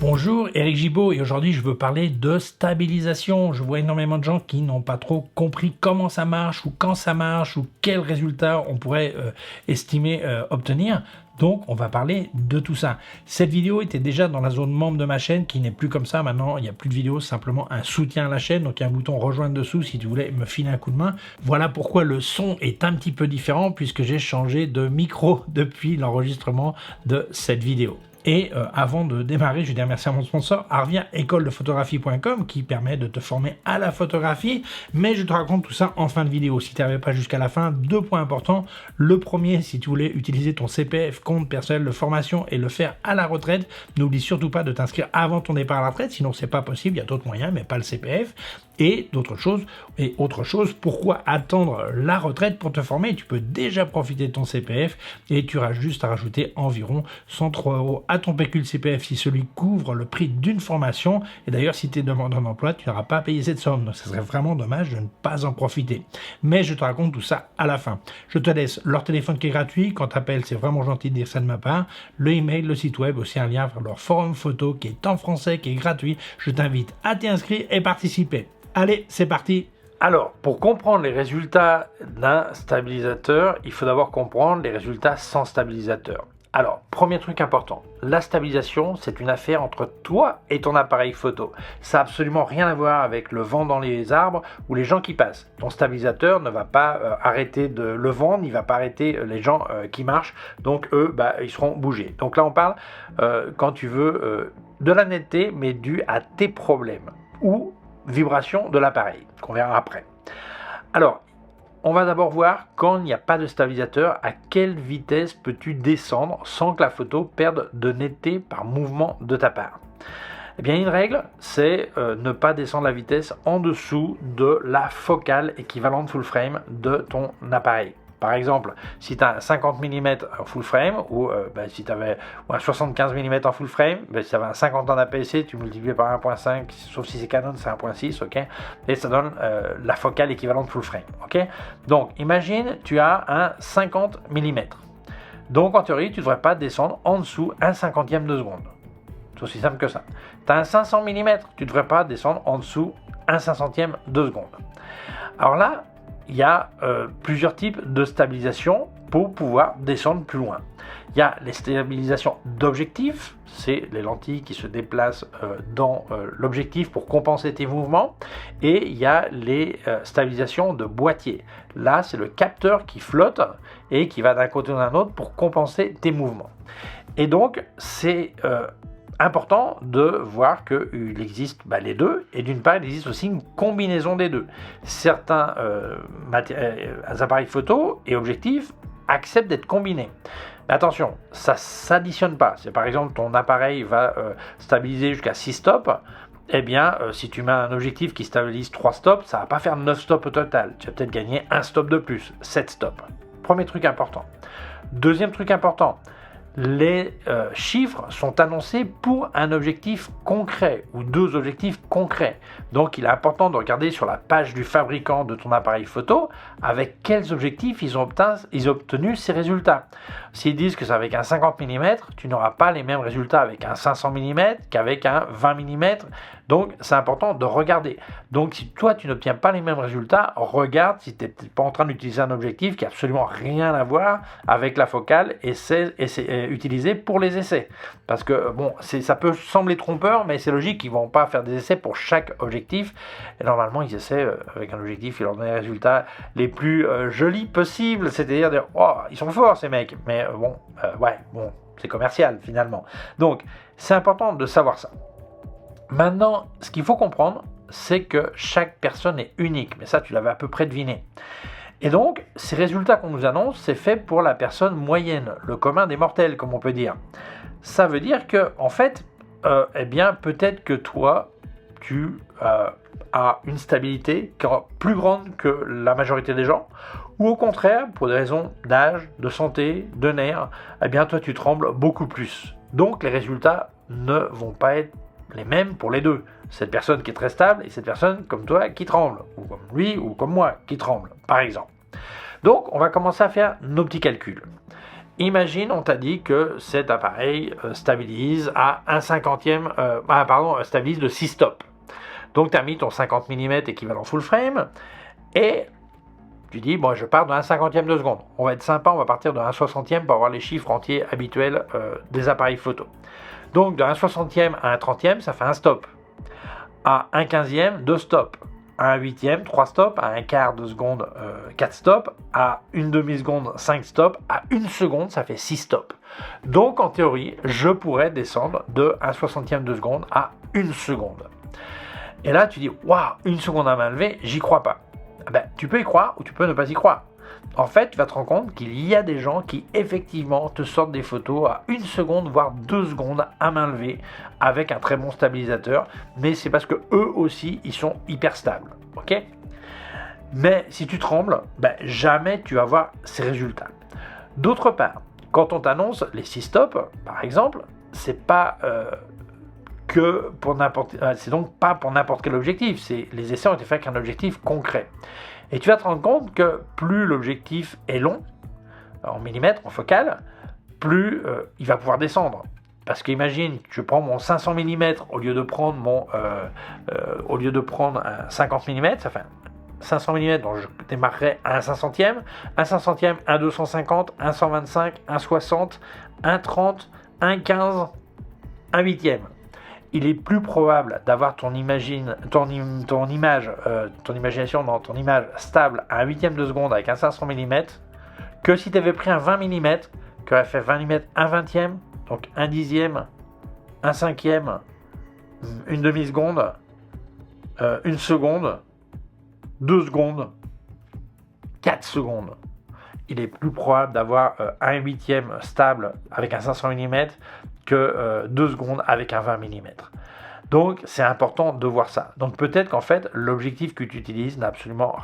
Bonjour, Eric Gibaud et aujourd'hui je veux parler de stabilisation. Je vois énormément de gens qui n'ont pas trop compris comment ça marche ou quand ça marche ou quels résultats on pourrait estimer obtenir. Donc on va parler de tout ça. Cette vidéo était déjà dans la zone membre de ma chaîne qui n'est plus comme ça. Maintenant il n'y a plus de vidéos, simplement un soutien à la chaîne. Donc il y a un bouton rejoindre dessous si tu voulais me filer un coup de main. Voilà pourquoi le son est un petit peu différent puisque j'ai changé de micro depuis l'enregistrement de cette vidéo. Et avant de démarrer, je vais dire merci à mon sponsor, Arvia écoledephotographie.com qui permet de te former à la photographie, mais je te raconte tout ça en fin de vidéo. Si tu n'arrives pas jusqu'à la fin, 2 points importants. Le premier, si tu voulais utiliser ton CPF, compte personnel de formation, et le faire à la retraite, n'oublie surtout pas de t'inscrire avant ton départ à la retraite, sinon c'est pas possible, il y a d'autres moyens, mais pas le CPF. Et autre chose, pourquoi attendre la retraite pour te former? Tu peux déjà profiter de ton CPF et tu auras juste à rajouter environ 103 € à ton pécule CPF si celui couvre le prix d'une formation. Et d'ailleurs, si tu es demandeur d'emploi, tu n'auras pas à payer cette somme. Donc, ce serait vraiment dommage de ne pas en profiter. Mais je te raconte tout ça à la fin. Je te laisse leur téléphone qui est gratuit. Quand tu appelles, c'est vraiment gentil de dire ça de ma part. Le email, le site web, aussi un lien vers leur forum photo qui est en français, qui est gratuit. Je t'invite à t'y inscrire et participer. Allez, c'est parti! Alors, pour comprendre les résultats d'un stabilisateur, il faut d'abord comprendre les résultats sans stabilisateur. Alors, premier truc important, la stabilisation, c'est une affaire entre toi et ton appareil photo. Ça n'a absolument rien à voir avec le vent dans les arbres ou les gens qui passent. Ton stabilisateur ne va pas arrêter le vent, ni va pas arrêter les gens qui marchent. Donc, eux, ils seront bougés. Donc là, on parle, quand tu veux, de la netteté, mais due à tes problèmes ou vibration de l'appareil, qu'on verra après. Alors, on va d'abord voir, quand il n'y a pas de stabilisateur, à quelle vitesse peux-tu descendre sans que la photo perde de netteté par mouvement de ta part. Eh bien, une règle, c'est ne pas descendre la vitesse en dessous de la focale équivalente full frame de ton appareil. Par exemple, si tu as un 50 mm en full frame, ou si tu avais un 75 mm en full frame, si tu avais un 50 en APS-C, tu multiplies par 1.5, sauf si c'est Canon, c'est 1.6, ok, et ça donne la focale équivalente full frame. Ok. Donc, imagine, tu as un 50 mm. Donc, en théorie, tu ne devrais pas descendre en dessous un 50e de seconde. C'est aussi simple que ça. Tu as un 500 mm, tu ne devrais pas descendre en dessous un 500e de seconde. Alors là, il y a plusieurs types de stabilisation pour pouvoir descendre plus loin. Il y a les stabilisations d'objectif, c'est les lentilles qui se déplacent dans l'objectif pour compenser tes mouvements. Et il y a les stabilisations de boîtier. Là, c'est le capteur qui flotte et qui va d'un côté ou d'un autre pour compenser tes mouvements. Et donc, c'est important de voir qu'il existe les deux, et d'une part il existe aussi une combinaison des deux. Certains appareils photo et objectifs acceptent d'être combinés. Mais attention, ça ne s'additionne pas. C'est par exemple ton appareil va stabiliser jusqu'à 6 stops, eh bien si tu mets un objectif qui stabilise 3 stops, ça ne va pas faire 9 stops au total. Tu vas peut-être gagner 1 stop de plus, 7 stops. Premier truc important. Deuxième truc important, les chiffres sont annoncés pour un objectif concret ou 2 objectifs concrets. Donc il est important de regarder sur la page du fabricant de ton appareil photo avec quels objectifs ils ont obtenu ces résultats. S'ils disent que c'est avec un 50 mm, tu n'auras pas les mêmes résultats avec un 500 mm qu'avec un 20 mm. Donc c'est important de regarder. Donc si toi tu n'obtiens pas les mêmes résultats, regarde si tu n'es pas en train d'utiliser un objectif qui n'a absolument rien à voir avec la focale et c'est utilisé pour les essais. Parce que bon, ça peut sembler trompeur, mais c'est logique, ils ne vont pas faire des essais pour chaque objectif. Et normalement, ils essaient avec un objectif, ils leur donnent les résultats les plus jolis possibles. C'est-à-dire, oh, ils sont forts ces mecs. Mais c'est commercial finalement. Donc, c'est important de savoir ça. Maintenant, ce qu'il faut comprendre, c'est que chaque personne est unique. Mais ça, tu l'avais à peu près deviné. Et donc, ces résultats qu'on nous annonce, c'est fait pour la personne moyenne, le commun des mortels, comme on peut dire. Ça veut dire que, en fait, peut-être que toi, tu as une stabilité qui est plus grande que la majorité des gens, ou au contraire, pour des raisons d'âge, de santé, de nerfs, toi, tu trembles beaucoup plus. Donc, les résultats ne vont pas être les mêmes pour les deux. Cette personne qui est très stable et cette personne comme toi qui tremble, ou comme lui ou comme moi qui tremble, par exemple. Donc, on va commencer à faire nos petits calculs. Imagine, on t'a dit que cet appareil stabilise à 1/50e, stabilise de 6 stops. Donc tu as mis ton 50 mm équivalent full frame et tu dis, bon, je pars de 1/50e de seconde. On va être sympa, on va partir de 1/60e pour avoir les chiffres entiers habituels des appareils photo. Donc de 1/60e à 1/30e, ça fait un stop. À 1/15e, 2 stops. À 1/8e, 3 stops. À 1/4 de seconde, 4 stops. À 1/2 seconde, 5 stops. À 1 seconde, ça fait 6 stops. Donc en théorie, je pourrais descendre de 1/60e de seconde à 1 seconde. Et là, tu dis, waouh, 1 seconde à main levée, j'y crois pas. Ben, tu peux y croire ou tu peux ne pas y croire. En fait, tu vas te rendre compte qu'il y a des gens qui effectivement te sortent des photos à 1 seconde, voire 2 secondes à main levée avec un très bon stabilisateur, mais c'est parce que eux aussi, ils sont hyper stables. Ok ? Mais si tu trembles, ben, jamais tu vas voir ces résultats. D'autre part, quand on t'annonce les 6 stops, par exemple, c'est pas c'est donc pas pour n'importe quel objectif. Les essais ont été faits avec un objectif concret. Et tu vas te rendre compte que plus l'objectif est long, en millimètres, en focale, plus il va pouvoir descendre. Parce qu'imagine, je prends mon 500 mm au lieu de prendre un 50 mm, ça fait 500 mm, donc je démarrerai à 1/500e, 1/500e, 1/250, 1/125, 1/60, 1/30, 1/15, 1/8e. Il est plus probable d'avoir ton imagination dans ton image stable à 1/8e de seconde avec un 500 mm que si tu avais pris un 20 mm qui aurait fait 20 mm 1/20e, donc 1/10e, 1/5e, 1/2 seconde, 1 seconde, 2 secondes, 4 secondes. Il est plus probable d'avoir un 1/8e stable avec un 500 mm que 2 secondes avec un 20 mm. Donc c'est important de voir ça. Donc peut-être qu'en fait l'objectif que tu utilises n'a absolument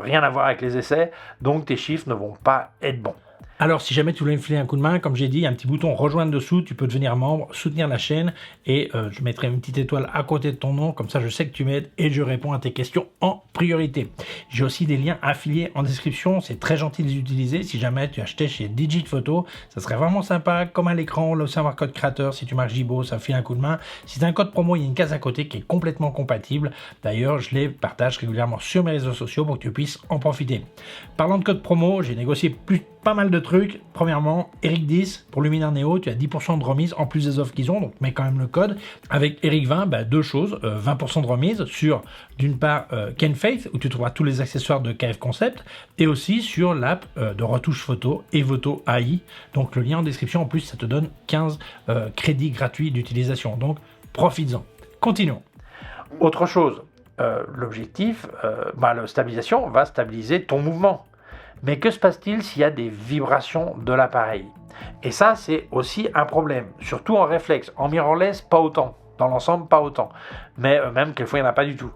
rien à voir avec les essais, donc tes chiffres ne vont pas être bons. Alors, si jamais tu voulais me filer un coup de main, comme j'ai dit, il y a un petit bouton rejoindre dessous, tu peux devenir membre, soutenir la chaîne et je mettrai une petite étoile à côté de ton nom, comme ça je sais que tu m'aides et je réponds à tes questions en priorité. J'ai aussi des liens affiliés en description, c'est très gentil de les utiliser. Si jamais tu achetais chez Digit Photo, ça serait vraiment sympa, comme à l'écran, le savoir code créateur, si tu marques Jibo, ça file un coup de main. Si tu as un code promo, il y a une case à côté qui est complètement compatible. D'ailleurs, je les partage régulièrement sur mes réseaux sociaux pour que tu puisses en profiter. Parlant de code promo, j'ai négocié pas mal de trucs. Premièrement, Eric 10 pour Luminar Neo, tu as 10% de remise en plus des offres qu'ils ont, donc mets quand même le code. Avec Eric 20, deux choses, 20% de remise sur d'une part Ken Faith où tu trouveras tous les accessoires de KF Concept et aussi sur l'app de retouche photo Evoto AI. Donc le lien en description, en plus ça te donne 15 crédits gratuits d'utilisation. Donc profites-en. Continuons. Autre chose, l'objectif, la stabilisation va stabiliser ton mouvement. Mais que se passe-t-il s'il y a des vibrations de l'appareil? Et ça, c'est aussi un problème, surtout en réflexe. En mirrorless, pas autant. Dans l'ensemble, pas autant. Mais même quelquefois, il n'y en a pas du tout.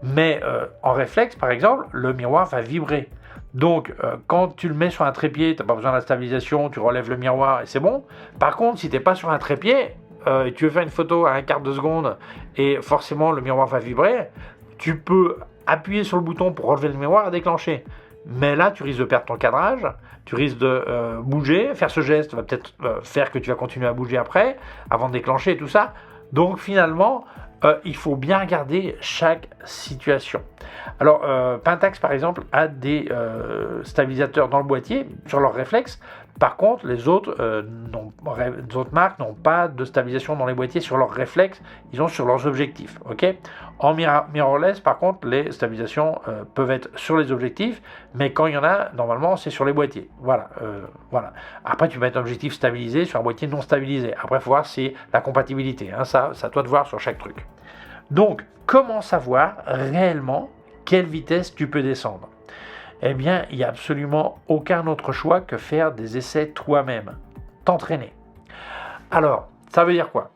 Mais en réflexe, par exemple, le miroir va vibrer. Donc, quand tu le mets sur un trépied, tu n'as pas besoin de la stabilisation, tu relèves le miroir et c'est bon. Par contre, si tu n'es pas sur un trépied, et tu veux faire une photo à 1/4 de seconde et forcément le miroir va vibrer, tu peux appuyer sur le bouton pour relever le miroir et déclencher. Mais là, tu risques de perdre ton cadrage, tu risques de bouger, faire ce geste va peut-être faire que tu vas continuer à bouger après, avant de déclencher et tout ça. Donc finalement, il faut bien regarder chaque situation. Alors, Pentax, par exemple, a des stabilisateurs dans le boîtier sur leur réflexe. Par contre, les autres marques n'ont pas de stabilisation dans les boîtiers sur leurs réflexes, ils ont sur leurs objectifs. Okay, en mirrorless, par contre, les stabilisations peuvent être sur les objectifs, mais quand il y en a, normalement, c'est sur les boîtiers. Voilà. Après, tu peux mettre un objectif stabilisé sur un boîtier non stabilisé. Après, il faut voir si la compatibilité. Ça, c'est à toi de voir sur chaque truc. Donc, comment savoir réellement quelle vitesse tu peux descendre? Eh bien, il n'y a absolument aucun autre choix que faire des essais toi-même, t'entraîner. Alors, ça veut dire quoi?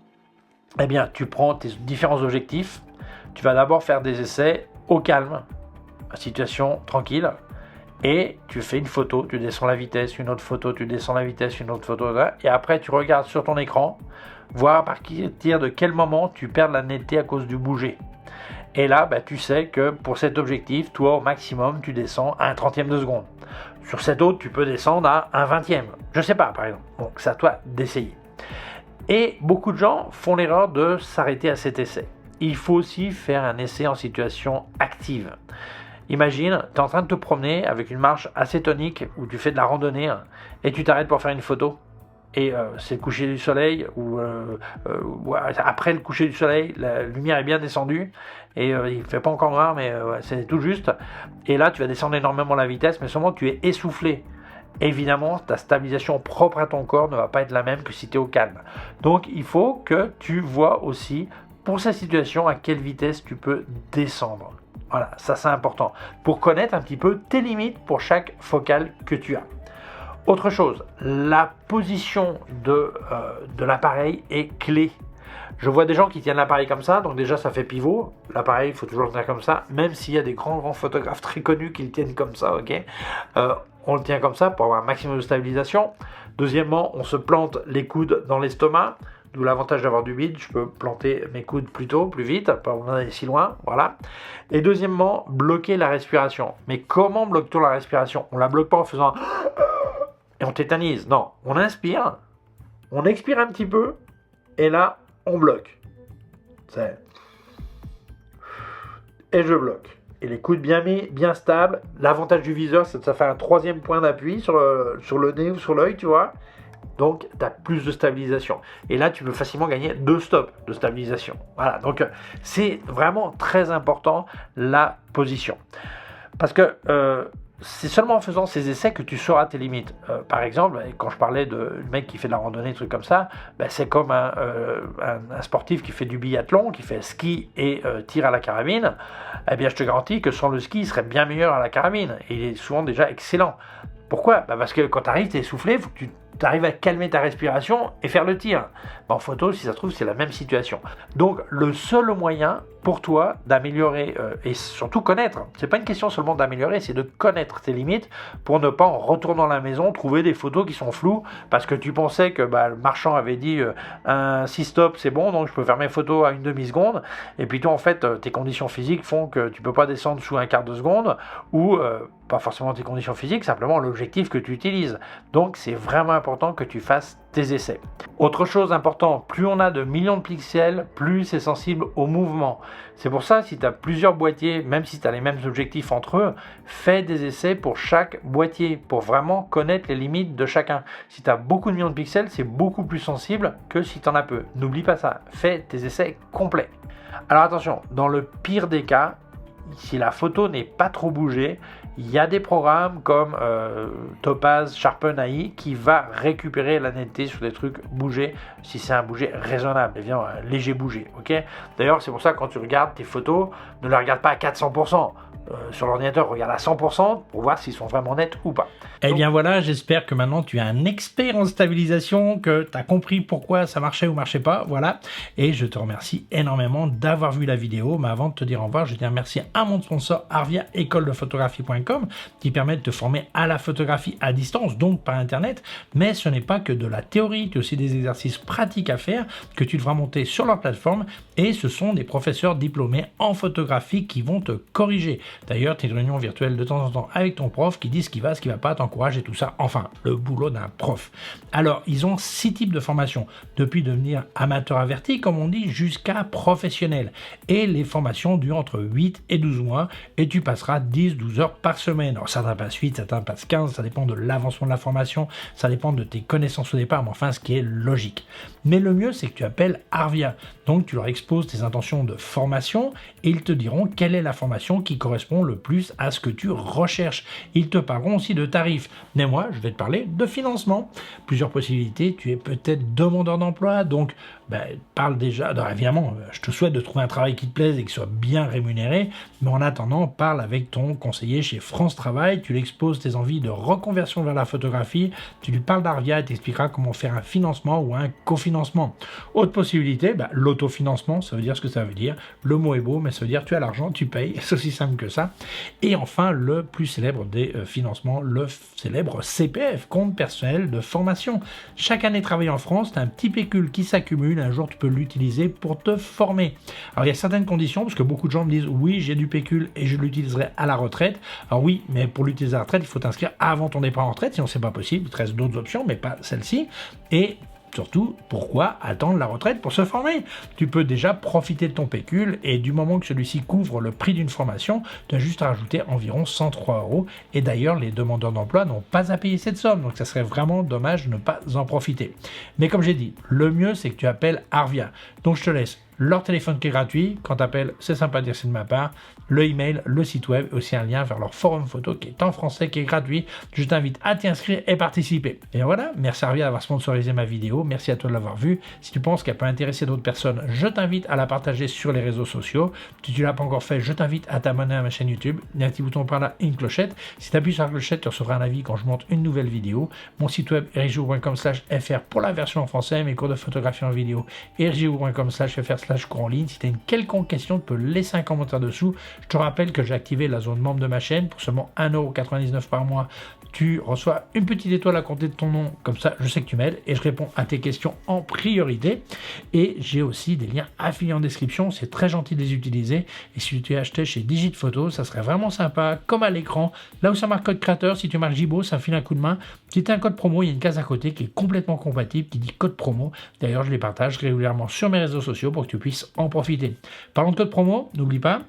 Eh bien, tu prends tes différents objectifs, tu vas d'abord faire des essais au calme, situation tranquille, et tu fais une photo, tu descends la vitesse, une autre photo, tu descends la vitesse, une autre photo, et après tu regardes sur ton écran, voir à partir de quel moment tu perds la netteté à cause du bouger. Et là, tu sais que pour cet objectif, toi, au maximum, tu descends à 1/30e de seconde. Sur cette autre, tu peux descendre à 1/20. Je sais pas, par exemple. Donc, c'est à toi d'essayer. Et beaucoup de gens font l'erreur de s'arrêter à cet essai. Il faut aussi faire un essai en situation active. Imagine, tu es en train de te promener avec une marche assez tonique où tu fais de la randonnée et tu t'arrêtes pour faire une photo. Et c'est le coucher du soleil ou après le coucher du soleil, la lumière est bien descendue et il ne fait pas encore noir, mais c'est tout juste. Et là, tu vas descendre énormément la vitesse, mais seulement tu es essoufflé. Évidemment, ta stabilisation propre à ton corps ne va pas être la même que si tu es au calme. Donc, il faut que tu vois aussi, pour cette situation, à quelle vitesse tu peux descendre. Voilà, ça c'est important, pour connaître un petit peu tes limites pour chaque focale que tu as. Autre chose, la position de l'appareil est clé. Je vois des gens qui tiennent l'appareil comme ça, donc déjà ça fait pivot. L'appareil, il faut toujours le tenir comme ça, même s'il y a des grands photographes très connus qui le tiennent comme ça, ok. On le tient comme ça pour avoir un maximum de stabilisation. Deuxièmement, on se plante les coudes dans l'estomac, d'où l'avantage d'avoir du bide. Je peux planter mes coudes plus tôt, plus vite, pas besoin d'aller si loin, voilà. Et deuxièmement, bloquer la respiration. Mais comment bloque-t-on la respiration? On la bloque pas en faisant et on tétanise. Non, on inspire, on expire un petit peu, et là, on bloque. Et je bloque. Et les coudes bien mis, bien stables. L'avantage du viseur, c'est que ça fait un troisième point d'appui sur le nez ou sur l'œil, tu vois. Donc, tu as plus de stabilisation. Et là, tu peux facilement gagner 2 stops de stabilisation. Voilà, donc c'est vraiment très important, la position. Parce que c'est seulement en faisant ces essais que tu sauras tes limites. Par exemple, quand je parlais du mec qui fait de la randonnée, des trucs comme ça, c'est comme un sportif qui fait du biathlon, qui fait ski et tir à la carabine. Eh bien, je te garantis que sans le ski, il serait bien meilleur à la carabine. Et il est souvent déjà excellent. Pourquoi? Parce que quand tu arrives, tu es essoufflé, il faut que tu arrives à calmer ta respiration et faire le tir. En photo, si ça se trouve, c'est la même situation. Donc, le seul moyen pour toi d'améliorer et surtout connaître, c'est pas une question seulement d'améliorer, c'est de connaître tes limites pour ne pas en retournant à la maison trouver des photos qui sont floues parce que tu pensais que le marchand avait dit un 6 stop c'est bon, donc je peux faire mes photos à une demi-seconde, et puis toi en fait tes conditions physiques font que tu peux pas descendre sous un quart de seconde, ou pas forcément tes conditions physiques, simplement l'objectif que tu utilises. Donc c'est vraiment important que tu fasses tes essais. Autre chose importante, plus on a de millions de pixels, plus c'est sensible au mouvement. C'est pour ça, si tu as plusieurs boîtiers, même si tu as les mêmes objectifs entre eux, fais des essais pour chaque boîtier, pour vraiment connaître les limites de chacun. Si tu as beaucoup de millions de pixels, c'est beaucoup plus sensible que si tu en as peu. N'oublie pas ça, fais tes essais complets. Alors attention, dans le pire des cas, si la photo n'est pas trop bougée, il y a des programmes comme Topaz Sharpen AI qui va récupérer la netteté sur des trucs bougés, si c'est un bougé raisonnable, évidemment un léger bougé, ok. D'ailleurs, c'est pour ça que quand tu regardes tes photos, ne les regarde pas à 400%. Sur l'ordinateur, regarde à 100% pour voir s'ils sont vraiment nets ou pas. Eh bien voilà, j'espère que maintenant tu es un expert en stabilisation, que tu as compris pourquoi ça marchait ou marchait pas, voilà. Et je te remercie énormément d'avoir vu la vidéo. Mais avant de te dire au revoir, je tiens à remercier à mon sponsor Arvia, écoledephotographie.com, qui permet de te former à la photographie à distance, donc par internet. Mais ce n'est pas que de la théorie, tu as aussi des exercices pratiques à faire que tu devras monter sur leur plateforme, et ce sont des professeurs diplômés en photographie qui vont te corriger. D'ailleurs, tu as une réunion virtuelle de temps en temps avec ton prof qui dit ce qui va pas, t'encourage et tout ça. Enfin, le boulot d'un prof. Alors, ils ont 6 types de formations, depuis devenir amateur averti, comme on dit, jusqu'à professionnel. Et les formations durent entre 8 et 12 mois, et tu passeras 10-12 heures par semaine. Alors, certains passent 8, certains passent 15, ça dépend de l'avancement de la formation, ça dépend de tes connaissances au départ, mais enfin, ce qui est logique. Mais le mieux, c'est que tu appelles Arvia. Donc, tu leur exposes tes intentions de formation, et ils te diront quelle est la formation qui correspond le plus à ce que tu recherches. Ils te parleront aussi de tarifs. Mais moi, je vais te parler de financement. Plusieurs possibilités. Tu es peut-être demandeur d'emploi, donc parle déjà. Alors, évidemment, je te souhaite de trouver un travail qui te plaise et qui soit bien rémunéré, mais en attendant, parle avec ton conseiller chez France Travail. Tu lui exposes tes envies de reconversion vers la photographie. Tu lui parles d'Arvia et t'expliqueras comment faire un financement ou un cofinancement. Autre possibilité, l'autofinancement, ça veut dire ce que ça veut dire. Le mot est beau, mais ça veut dire tu as l'argent, tu payes. C'est aussi simple que ça. ça. Et enfin, le plus célèbre des financements, le célèbre CPF, compte personnel de formation. Chaque année travaillée en France, tu as un petit pécule qui s'accumule, un jour tu peux l'utiliser pour te former. Alors il y a certaines conditions, parce que beaucoup de gens me disent oui, j'ai du pécule et je l'utiliserai à la retraite. Alors oui, mais pour l'utiliser à la retraite, il faut t'inscrire avant ton départ en retraite, sinon c'est pas possible, il te reste d'autres options, mais pas celle-ci. Et surtout, pourquoi attendre la retraite pour se former? Tu peux déjà profiter de ton pécule et du moment que celui-ci couvre le prix d'une formation, tu as juste à rajouter environ 103 €. Et d'ailleurs, les demandeurs d'emploi n'ont pas à payer cette somme, donc ça serait vraiment dommage de ne pas en profiter. Mais comme j'ai dit, le mieux c'est que tu appelles Arvia. Donc je te laisse leur téléphone qui est gratuit. Quand tu appelles, c'est sympa de dire c'est de ma part. Le email, le site web, aussi un lien vers leur forum photo qui est en français, qui est gratuit. Je t'invite à t'y inscrire et participer. Et voilà, merci Arvia d'avoir sponsorisé ma vidéo. Merci à toi de l'avoir vue. Si tu penses qu'elle peut intéresser d'autres personnes, je t'invite à la partager sur les réseaux sociaux. Si tu ne l'as pas encore fait, je t'invite à t'abonner à ma chaîne YouTube. Il y a un petit bouton par là et une clochette. Si tu appuies sur la clochette, tu recevras un avis quand je monte une nouvelle vidéo. Mon site web ericgiroud.com/fr pour la version en français, mes cours de photographie en vidéo, ericgiroud.com/fr/cours en ligne. Si tu as une quelconque question, tu peux laisser un commentaire dessous. Je te rappelle que j'ai activé la zone membre de ma chaîne pour seulement 1,99 € par mois. Tu reçois une petite étoile à côté de ton nom, comme ça je sais que tu m'aides et je réponds à tes questions en priorité. Et j'ai aussi des liens affiliés en description, c'est très gentil de les utiliser. Et si tu es acheté chez Digit Photo, ça serait vraiment sympa, comme à l'écran, là où ça marque code créateur, si tu marques Jibo, ça file un coup de main. Si tu as un code promo, il y a une case à côté qui est complètement compatible, qui dit code promo. D'ailleurs, je les partage régulièrement sur mes réseaux sociaux pour que tu puisses en profiter. Parlons de code promo, n'oublie pas.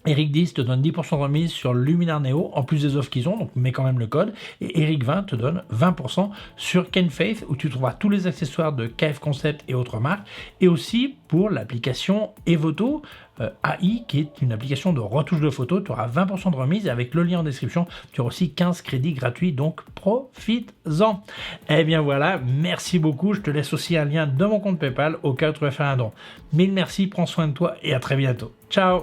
Eric 10 te donne 10% de remise sur Luminar Neo, en plus des offres qu'ils ont, donc mets quand même le code. Et Eric 20 te donne 20% sur Kenfaith, où tu trouveras tous les accessoires de KF Concept et autres marques. Et aussi pour l'application Evoto AI, qui est une application de retouche de photos. Tu auras 20% de remise et avec le lien en description, tu auras aussi 15 crédits gratuits, donc profites-en. Et bien voilà, merci beaucoup. Je te laisse aussi un lien de mon compte PayPal au cas où tu veux faire un don. Mille merci, prends soin de toi et à très bientôt. Ciao!